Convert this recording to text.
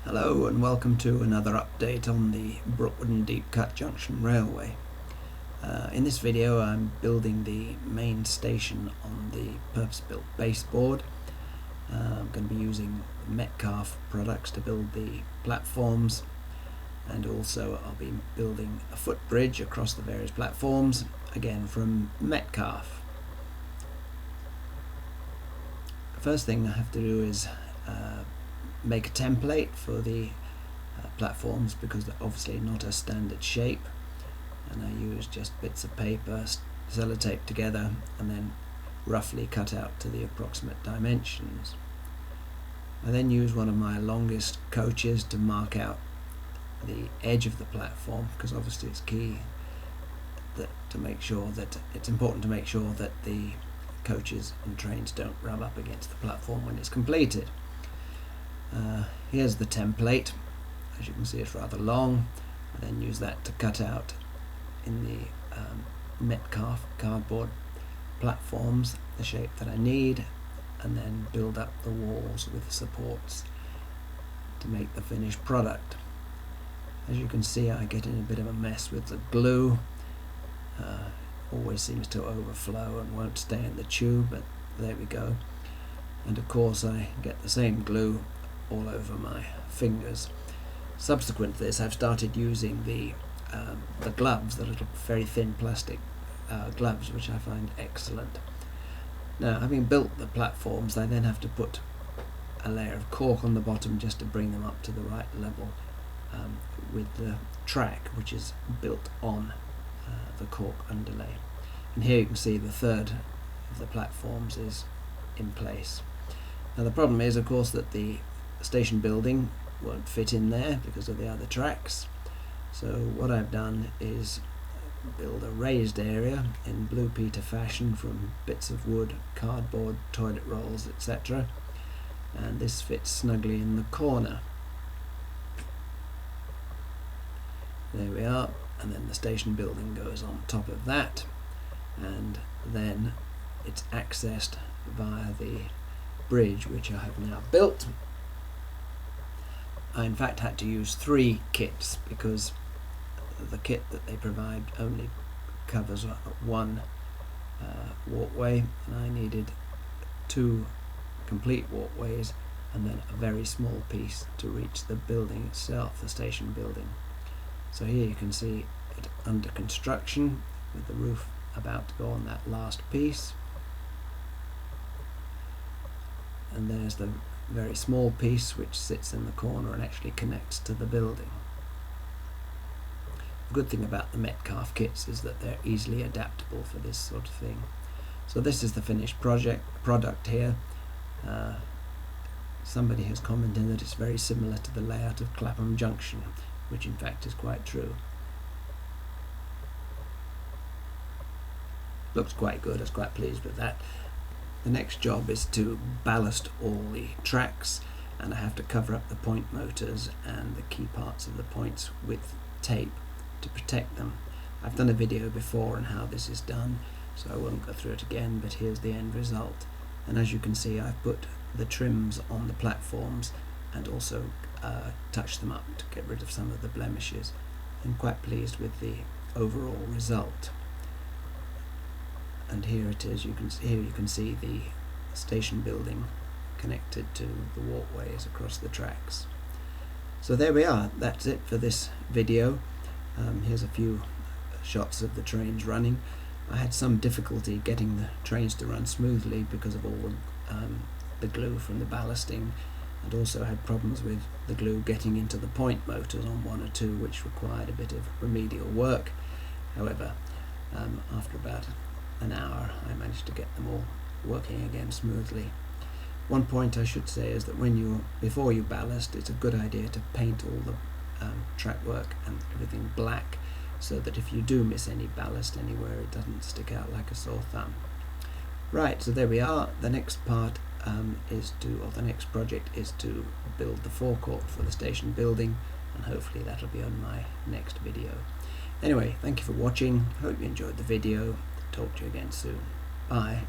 Hello and welcome to another update on the Brookwood and Deep Cut Junction Railway. In this video I'm building the main station on the purpose-built baseboard. I'm going to be using Metcalfe products to build the platforms, and also I'll be building a footbridge across the various platforms, again from Metcalfe. The first thing I have to do is make a template for the platforms, because they're obviously not a standard shape, and I use just bits of paper sellotape together and then roughly cut out to the approximate dimensions. I then use one of my longest coaches to mark out the edge of the platform, because obviously it's key that it's important to make sure that the coaches and trains don't rub up against the platform when it's completed. Here's the template. As you can see, it's rather long. I then use that to cut out in the Metcalfe cardboard platforms the shape that I need, and then build up the walls with supports to make the finished product. As you can see, I get in a bit of a mess with the glue. Always seems to overflow and won't stay in the tube, but there we go. And of course I get the same glue all over my fingers. Subsequent to this, I've started using the gloves, the little very thin plastic gloves, which I find excellent. Now, having built the platforms, I then have to put a layer of cork on the bottom just to bring them up to the right level with the track, which is built on the cork underlay. And here you can see the third of the platforms is in place. Now the problem is, of course, that the station building won't fit in there because of the other tracks. So what I've done is build a raised area in Blue Peter fashion from bits of wood, cardboard, toilet rolls, etc. And this fits snugly in the corner. There we are. And then the station building goes on top of that, and then it's accessed via the bridge, which I have now built. I in fact had to use 3 kits because the kit that they provide only covers one walkway, and I needed 2 complete walkways and then a very small piece to reach the building itself, the station building. So here you can see it under construction, with the roof about to go on that last piece. And there's the very small piece which sits in the corner and actually connects to the building. The good thing about the Metcalfe kits is that they're easily adaptable for this sort of thing. So this is the finished product here. Somebody has commented that it's very similar to the layout of Clapham Junction, which in fact is quite true. Looks quite good. I was quite pleased with that. The next job is to ballast all the tracks, and I have to cover up the point motors and the key parts of the points with tape to protect them. I've done a video before on how this is done, so I won't go through it again, but here's the end result. And as you can see, I've put the trims on the platforms and also touched them up to get rid of some of the blemishes. I'm quite pleased with the overall result. And here it is. Here you can see the station building connected to the walkways across the tracks. So there we are. That's it for this video. Here's a few shots of the trains running. I had some difficulty getting the trains to run smoothly because of all the glue from the ballasting, and also had problems with the glue getting into the point motors on 1 or 2, which required a bit of remedial work. However, after about an hour I managed to get them all working again smoothly. One point I should say is that before you ballast, it's a good idea to paint all the track work and everything black, so that if you do miss any ballast anywhere, it doesn't stick out like a sore thumb. Right, so there we are. The next part the next project is to build the forecourt for the station building, and hopefully that'll be on my next video. Anyway, thank you for watching. Hope you enjoyed the video. Talk to you again soon. Bye.